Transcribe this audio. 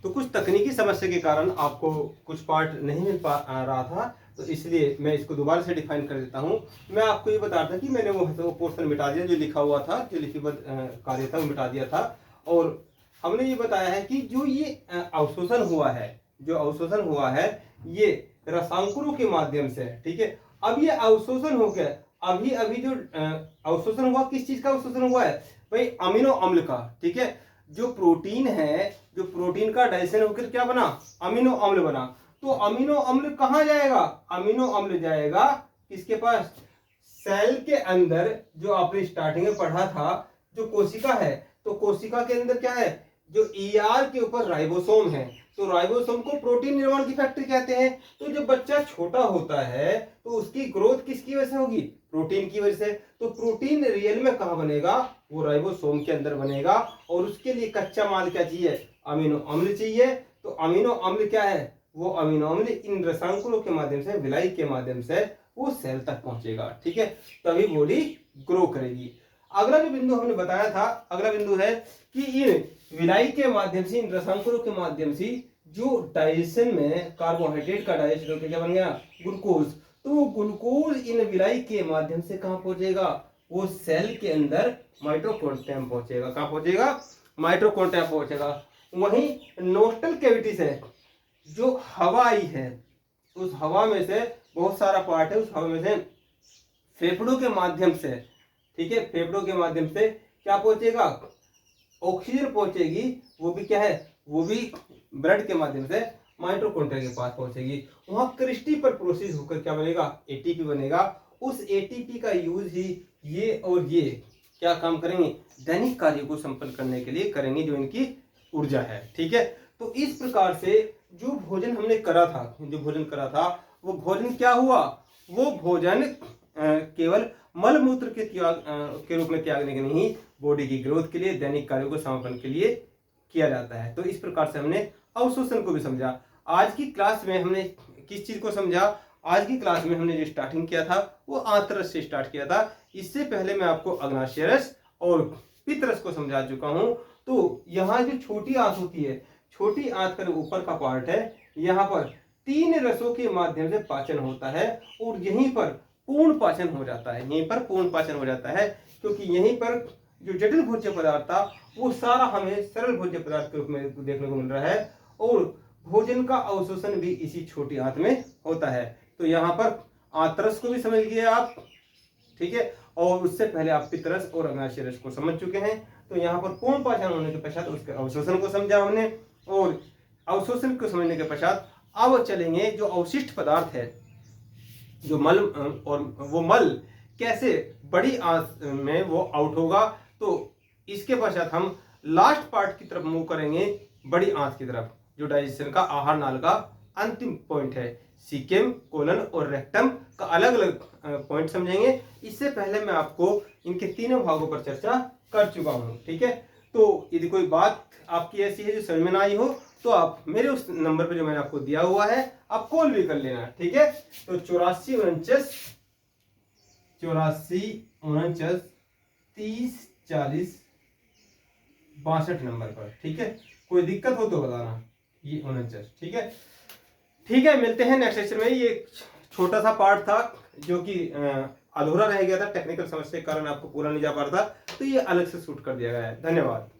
तो कुछ तकनीकी समस्या के कारण आपको कुछ पार्ट नहीं मिल पा रहा था, तो इसलिए मैं इसको दोबारा से डिफाइन कर देता हूँ। मैं आपको ये बता रहा था कि मैंने वो पोर्शन मिटा दिया जो लिखा हुआ था, जो लिखित कार्य था वो मिटा दिया था। और हमने ये बताया है कि जो ये अवशोषण हुआ है, जो अवशोषण हुआ है ये रसायनों के माध्यम से, ठीक है। अब ये अवशोषण हो गया, अभी अभी जो अवशोषण हुआ, किस चीज का अवशोषण हुआ है भाई? अमीनो अम्ल का, ठीक है। जो प्रोटीन है, जो प्रोटीन का डाइजेशन होकर क्या बना? अमीनो अम्ल बना। तो अमीनो अम्ल कहाँ जाएगा? अमीनो अम्ल जाएगा किसके पास? सेल के अंदर। जो आपने स्टार्टिंग में पढ़ा था, जो कोशिका है, तो कोशिका के अंदर क्या है? जो ईआर के ऊपर राइबोसोम है, तो राइबोसोम को प्रोटीन निर्माण की फैक्ट्री कहते हैं। तो जब बच्चा छोटा होता है तो उसकी ग्रोथ किसकी वजह से होगी? प्रोटीन की वजह से। तो प्रोटीन रियल में कहाँ बनेगा? वो राइबोसोम के अंदर बनेगा। और उसके लिए कच्चा माल क्या चाहिए? अमीनो अम्ल चाहिए। तो अमीनो अम्ल क्या है? वो अमीनो अम्ल इन रसायनों के माध्यम से, विलायक के माध्यम से वो सेल तक पहुंचेगा, ठीक है। तभी बॉडी ग्रो करेगी। अगला जो बिंदु हमने बताया था, अगला बिंदु है कि इन विलायक के माध्यम से, इन रसायनों के माध्यम से जो डाइजेशन में कार्बोहाइड्रेट का डाइजेशन होकर क्या बन गया? ग्लूकोज। तो वो ग्लूकोज इन विलायक के माध्यम से कहां पहुंचेगा? वो सेल के अंदर माइटोकॉन्ड्रिया पहुंचेगा। कहां पहुंचेगा? माइटोकॉन्ड्रिया पहुंचेगा। वहीं नोस्टल कैविटी से जो हवा आई है, उस हवा में से बहुत सारा पार्ट है, उस हवा में से फेफड़ों के माध्यम से, ठीक है, फेफड़ों के माध्यम से क्या पहुंचेगा? ऑक्सीजन पहुंचेगी। वो भी क्या है? वो भी ब्लड के माध्यम से माइटोकॉन्ड्रिया के पास पहुंचेगी। वहां क्रिस्टी पर प्रोसेस होकर क्या बनेगा? एटीपी बनेगा। उस एटीपी का यूज ही ये और ये क्या काम करेंगे? दैनिक कार्य को संपन्न करने के लिए करेंगे, जो इनकी ऊर्जा है, ठीक है। तो इस प्रकार से जो भोजन हमने करा था, जो भोजन करा था, वो भोजन क्या हुआ? वो भोजन केवल मल मूत्र के त्याग के रूप में त्यागने के नहीं, बॉडी की ग्रोथ के लिए, दैनिक कार्यों को समापन के लिए किया जाता है। तो इस प्रकार से हमने अवशोषण को भी समझा। आज की क्लास में हमने किस चीज को समझा? आज की क्लास में हमने जो स्टार्टिंग किया था वो आंतरस से स्टार्ट किया था। इससे पहले मैं आपको अग्नाशय रस और पित्तरस को समझा चुका हूं। तो यहाँ जो छोटी आंत होती है, छोटी आंत का ऊपर का पार्ट है, यहाँ पर 3 रसों के माध्यम से पाचन होता है और यहीं पर पूर्ण पाचन हो जाता है। यहीं पर पूर्ण पाचन हो जाता है, क्योंकि यहीं पर जो जटिल भोज्य पदार्थ था वो सारा हमें सरल भोज्य पदार्थ के रूप में देखने को मिल रहा है। और भोजन का अवशोषण भी इसी छोटी आंत में होता है। तो यहाँ पर आंतरस को भी समझ गए आप, ठीक है। और उससे पहले आप पित्तरस और अग्नाशय रस को समझ चुके हैं। तो यहाँ पर पूर्ण पाचन होने के पश्चात उसके अवशोषण को समझा हमने। और अवशोषण को समझने के पश्चात अब चलेंगे जो अवशिष्ट पदार्थ है, जो मल, और वो मल कैसे बड़ी आंत में वो आउट होगा। तो इसके पश्चात हम लास्ट पार्ट की तरफ मूव करेंगे, बड़ी आंत की तरफ, जो डाइजेशन का, आहार नाल का अंतिम पॉइंट है। सीकेम, कोलन और रेक्टम का अलग अलग पॉइंट समझेंगे। इससे पहले मैं आपको इनके तीनों भागों पर चर्चा कर चुका हूं, ठीक है। तो यदि कोई बात आपकी ऐसी है जो समझ में ना आई हो, तो आप मेरे उस नंबर पे जो मैंने आपको दिया हुआ है आप कॉल भी कर लेना, ठीक है। तो 84 49 30 40 62 नंबर पर, ठीक है। कोई दिक्कत हो तो बताना। ये 49, ठीक है। ठीक है, मिलते हैं नेक्स्ट सेशन में। ये छोटा सा पार्ट था जो कि अधूरा रह गया था, टेक्निकल समस्या के कारण आपको पूरा नहीं जा पा रहा था, तो ये अलग से शूट कर दिया गया है। धन्यवाद।